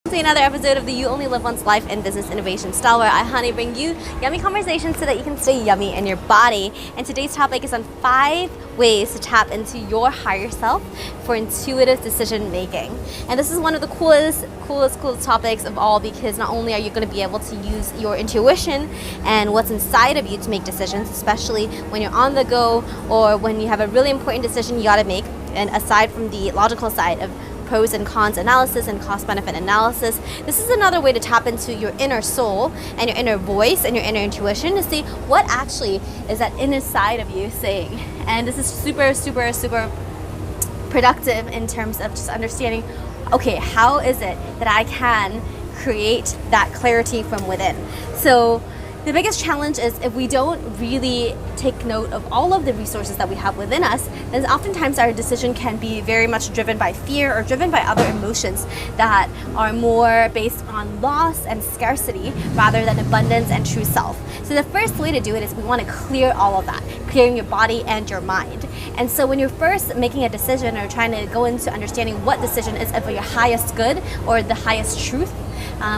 To another episode of the You Only Live Once Life and Business Innovation style, where I honey bring you yummy conversations so that you can stay yummy in your body. And today's topic is on 5 ways to tap into your higher self for intuitive decision making. And this is one of the coolest topics of all, because not only are you going to be able to use your intuition and what's inside of you to make decisions, especially when you're on the go or when you have a really important decision you got to make, and aside from the logical side of pros and cons analysis and cost benefit analysis, this is another way to tap into your inner soul and your inner voice and your inner intuition to see what actually is that inner side of you saying. And this is super productive in terms of just understanding, okay, how is it that I can create that clarity from within? So the biggest challenge is if we don't really take note of all of the resources that we have within us, then oftentimes our decision can be very much driven by fear or driven by other emotions that are more based on loss and scarcity rather than abundance and true self. So the first way to do it is we want to clear all of that, clearing your body and your mind. And so when you're first making a decision or trying to go into understanding what decision is for your highest good or the highest truth,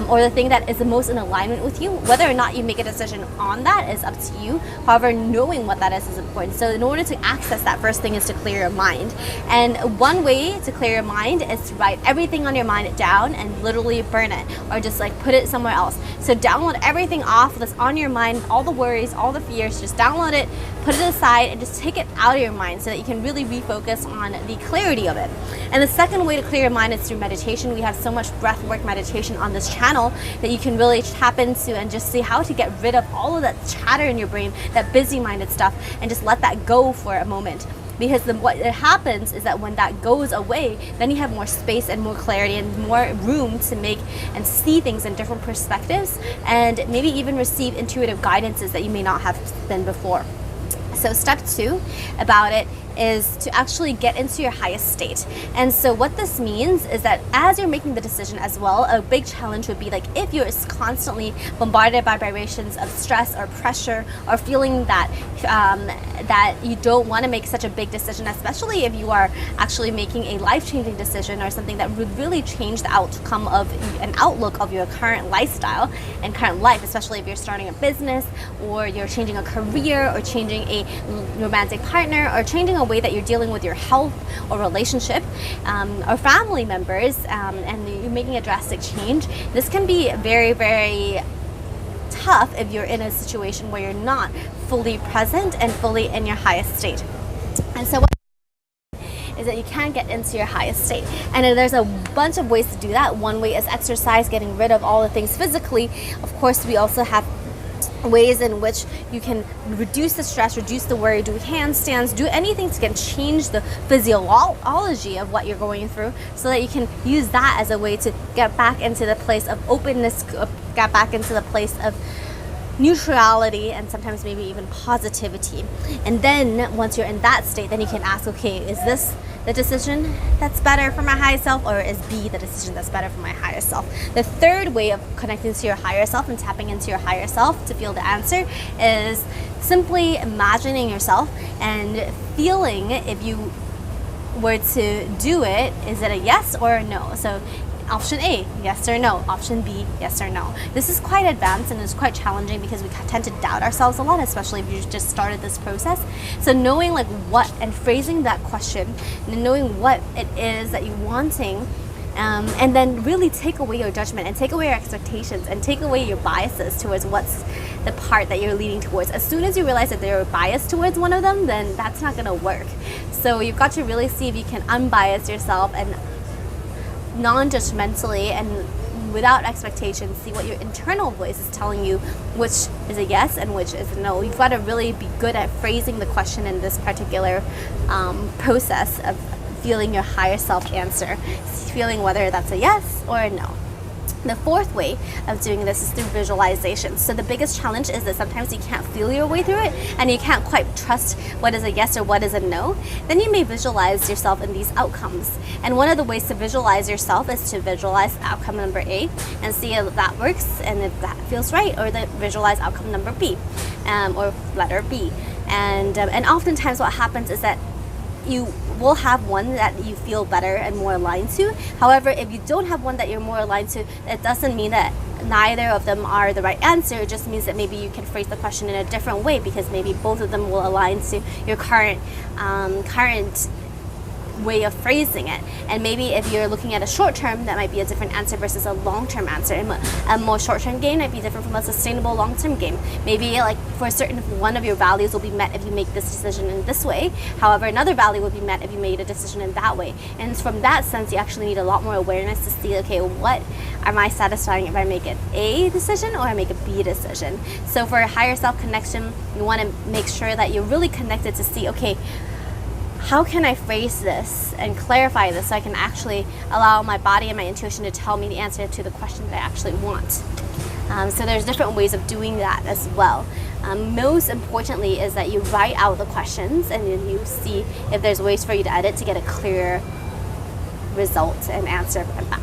or the thing that is the most in alignment with you, whether or not you make a decision on that is up to you. However, knowing what that is important. So in order to access that, first thing is to clear your mind. And one way to clear your mind is to write everything on your mind down and literally burn it, or just like put it somewhere else. So download everything off that's on your mind, all the worries, all the fears, just download it, put it aside, and just take it out of your mind so that you can really refocus on the clarity of it. And the second way to clear your mind is through meditation. We have so much breathwork meditation on this channel that you can really tap into and just see how to get rid of all of that chatter in your brain, that busy-minded stuff, and just let that go for a moment. Because then what happens is that when that goes away, then you have more space and more clarity and more room to make and see things in different perspectives, and maybe even receive intuitive guidances that you may not have been before. So step 2 about it is to actually get into your highest state. And so what this means is that as you're making the decision as well, a big challenge would be like if you're constantly bombarded by vibrations of stress or pressure, or feeling that that you don't want to make such a big decision, especially if you are actually making a life-changing decision or something that would really change the outcome of an outlook of your current lifestyle and current life, especially if you're starting a business or you're changing a career or changing a romantic partner or changing a way that you're dealing with your health or relationship or family members, and you're making a drastic change. This can be very tough if you're in a situation where you're not fully present and fully in your highest state. And so what is that you can get into your highest state. And there's a bunch of ways to do that. One way is exercise, getting rid of all the things physically. Of course, we also have ways in which you can reduce the stress, reduce the worry, do handstands, do anything to change the physiology of what you're going through, so that you can use that as a way to get back into the place of openness, get back into the place of neutrality, and sometimes maybe even positivity. And then once you're in that state, then you can ask, okay, is this the decision that's better for my higher self, or is B the decision that's better for my higher self? The third way of connecting to your higher self and tapping into your higher self to feel the answer is simply imagining yourself and feeling, if you were to do it, is it a yes or a no? So option A, yes or no. Option B, yes or no. This is quite advanced and it's quite challenging because we tend to doubt ourselves a lot, especially if you just started this process. So knowing like what, and phrasing that question, and knowing what it is that you're wanting, and then really take away your judgment and take away your expectations and take away your biases towards what's the part that you're leaning towards. As soon as you realize that they're biased towards one of them, then that's not going to work. So you've got to really see if you can unbias yourself and non-judgmentally and without expectations, see what your internal voice is telling you, which is a yes and which is a no. You've got to really be good at phrasing the question in this particular process of feeling your higher self answer, feeling whether that's a yes or a no. The fourth way of doing this is through visualization. So the biggest challenge is that sometimes you can't feel your way through it and you can't quite trust what is a yes or what is a no. Then you may visualize yourself in these outcomes. And one of the ways to visualize yourself is to visualize outcome number A and see if that works and if that feels right, or then visualize outcome number B or letter B. And oftentimes what happens is that you will have one that you feel better and more aligned to. However, if you don't have one that you're more aligned to, it doesn't mean that neither of them are the right answer. It just means that maybe you can phrase the question in a different way, because maybe both of them will align to your current way of phrasing it. And maybe if you're looking at a short term, that might be a different answer versus a long-term answer. And a more short-term gain might be different from a sustainable long-term gain. Maybe like for a certain one of your values will be met if you make this decision in this way. However, another value will be met if you made a decision in that way. And from that sense, you actually need a lot more awareness to see, okay, what am I satisfying if I make an A decision or I make a B decision? So for a higher self connection, you want to make sure that you're really connected to see, okay, how can I phrase this and clarify this so I can actually allow my body and my intuition to tell me the answer to the question that I actually want? So there's different ways of doing that as well. Most importantly is that you write out the questions and then you see if there's ways for you to edit to get a clear result and answer from that.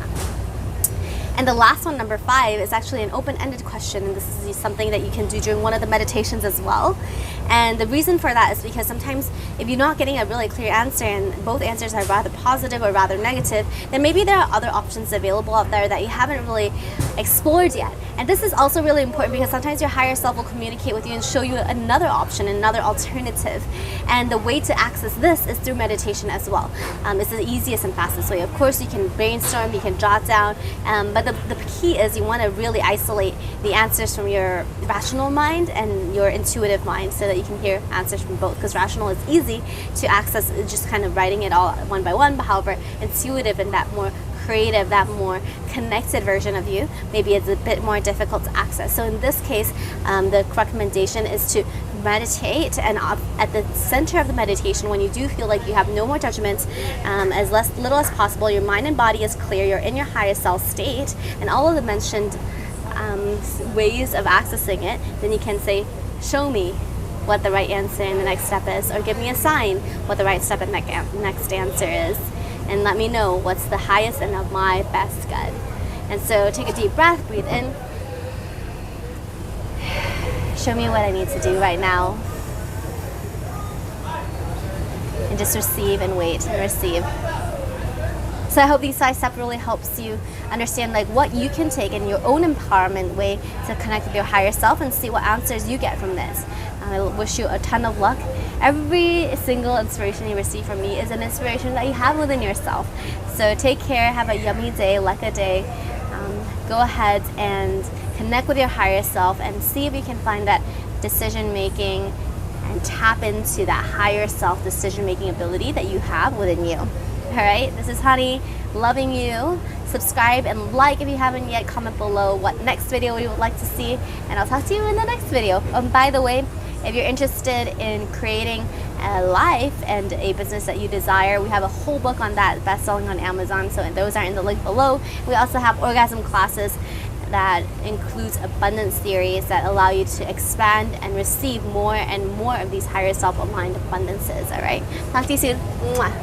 And the last one, number 5, is actually an open-ended question, and this is something that you can do during one of the meditations as well. And the reason for that is because sometimes if you're not getting a really clear answer and both answers are rather positive or rather negative, then maybe there are other options available out there that you haven't really explored yet. And this is also really important because sometimes your higher self will communicate with you and show you another option, another alternative. And the way to access this is through meditation as well. It's the easiest and fastest way. Of course, you can brainstorm, you can jot down, but the key is you want to really isolate the answers from your rational mind and your intuitive mind so that you can hear answers from both, because rational is easy to access, just kind of writing it all one by one, but however, intuitive and that more creative, that more connected version of you, maybe it's a bit more difficult to access. So in this case, the recommendation is to meditate, and at the center of the meditation, when you do feel like you have no more judgments, as little as possible, your mind and body is clear, you're in your highest self state, and all of the mentioned ways of accessing it, then you can say, show me what the right answer and the next step is, or give me a sign what the right step and next answer is, and let me know what's the highest and of my best good. And so take a deep breath, breathe in. Show me what I need to do right now. And just receive and wait and receive. So I hope these 5 steps really helps you understand like what you can take in your own empowerment way to connect with your higher self and see what answers you get from this. I wish you a ton of luck. Every single inspiration you receive from me is an inspiration that you have within yourself. So take care, have a yummy day, Leka day. Go ahead and connect with your higher self and see if you can find that decision making and tap into that higher self decision making ability that you have within you. Alright, this is Honey, loving you. Subscribe and like if you haven't yet. Comment below what next video you would like to see, and I'll talk to you in the next video. By the way, if you're interested in creating a life and a business that you desire, we have a whole book on that, best-selling on Amazon, so those are in the link below. We also have orgasm classes that includes abundance theories that allow you to expand and receive more and more of these higher self-aligned abundances. All right, talk to you soon. Mwah.